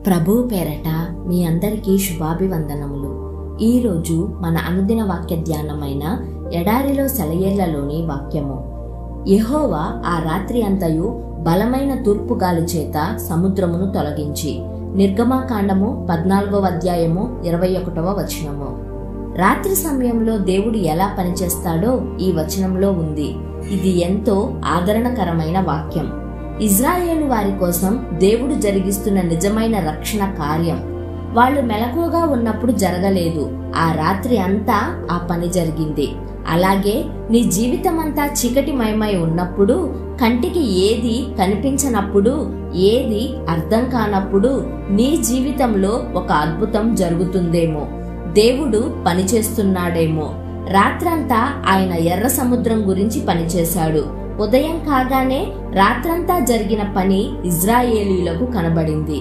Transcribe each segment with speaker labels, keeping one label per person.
Speaker 1: ప్రభువు పేరట మీ అందరికీ శుభాభివందనములు. ఈరోజు మన అనుదిన వాక్య ధ్యానమైన ఎడారిలో సెలయేర్లలోని వాక్యము. యెహోవా ఆ రాత్రి అంతయు బలమైన తూర్పు గాలి చేత సముద్రమును తొలగించి. నిర్గమాకాండము 14వ అధ్యాయము 21వ వచనము. రాత్రి సమయంలో దేవుడు ఎలా పనిచేస్తాడో ఈ వచనంలో ఉంది. ఇది ఎంతో ఆదరణకరమైన వాక్యం. ఇజ్రాయేలు వారి కోసం దేవుడు జరిగిస్తున్న నిజమైన రక్షణ కార్యం వాళ్ళు మెలకువగా ఉన్నప్పుడు జరగలేదు. ఆ రాత్రి అంతా ఆ పని జరిగింది. అలాగే నీ జీవితమంతా చీకటిమయమై ఉన్నప్పుడు, కంటికి ఏది కనిపించనప్పుడు, ఏది అర్థం కానప్పుడు నీ జీవితంలో ఒక అద్భుతం జరుగుతుందేమో. దేవుడు పనిచేస్తున్నాడేమో. రాత్రంతా ఆయన ఎర్ర సముద్రం గురించి పనిచేశాడు. ఉదయం కాగానే రాత్రంతా జరిగిన పని ఇజ్రాయేలీయులకు కనబడింది.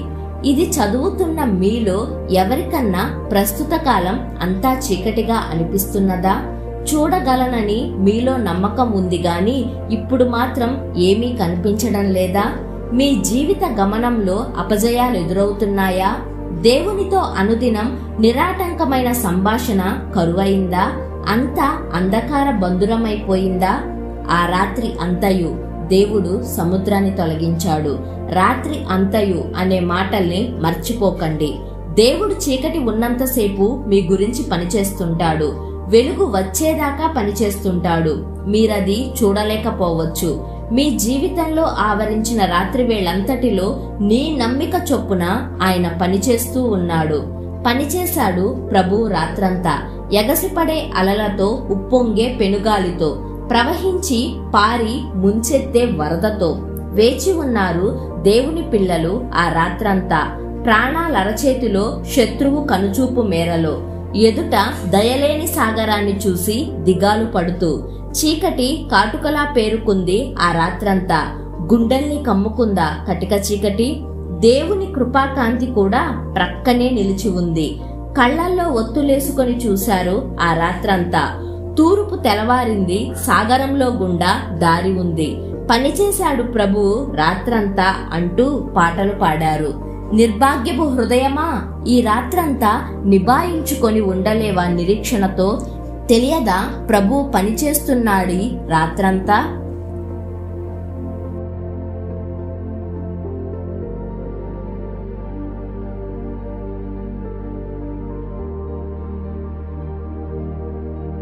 Speaker 1: ఇది చదువుతున్న మీలో ఎవరికన్నా ప్రస్తుత కాలం అంతా చీకటిగా అనిపిస్తున్నదా? చూడగలనని మీలో నమ్మకం ఉంది గాని ఇప్పుడు మాత్రం ఏమీ కనిపించడం లేదా? మీ జీవిత గమనంలో అపజయాలు ఎదురవుతున్నాయా? దేవునితో అనుదినం నిరాటంకమైన సంభాషణ కరువైందా? అంతా అంధకార బంధురమైపోయిందా? ఆ రాత్రి అంతయు దేవుడు సముద్రాన్ని తొలగించాడు. రాత్రి అంతయు అనే మాటల్ని మర్చిపోకండి. దేవుడు చీకటి ఉన్నంతసేపు మీ గురించి పనిచేస్తుంటాడు. వెలుగు వచ్చేదాకా పనిచేస్తుంటాడు. మీరది చూడలేకపోవచ్చు. మీ జీవితంలో ఆవరించిన రాత్రి వేళంతటిలో నీ నమ్మిక చొప్పున ఆయన పనిచేస్తూ ఉన్నాడు. పనిచేశాడు ప్రభువు రాత్రంతా. ఎగసిపడే అలలతో, ఉప్పొంగే పెనుగాలితో, ప్రవహించి పారి ముంచెత్తే వరదతో వేచి ఉన్నారు దేవుని పిల్లలు ఆ రాత్రంతా. ప్రాణాలరచేతిలో, శత్రువు కనుచూపు మేరలో, ఎదుట దయలేని సాగరాన్ని చూసి దిగాలు పడుతూ చీకటి కాటుకలా పేరుకుంది ఆ రాత్రంతా. గుండెల్ని కమ్ముకుందా కటిక చీకటి? దేవుని కృపాకాంతి కూడా ప్రక్కనే నిలిచి ఉంది. కళ్లల్లో ఒత్తులేసుకొని చూశారు ఆ రాత్రంతా. తూర్పు తెలవారింది, సాగరంలో గుండా దారి ఉంది. పనిచేశాడు ప్రభువు రాత్రంతా అంటూ పాటలు పాడారు. నిర్భాగ్యపు హృదయమా, ఈ రాత్రంతా నిభాయించుకొని ఉండలేవా నిరీక్షణతో? తెలియదా ప్రభువు పనిచేస్తున్నాడు రాత్రంతా?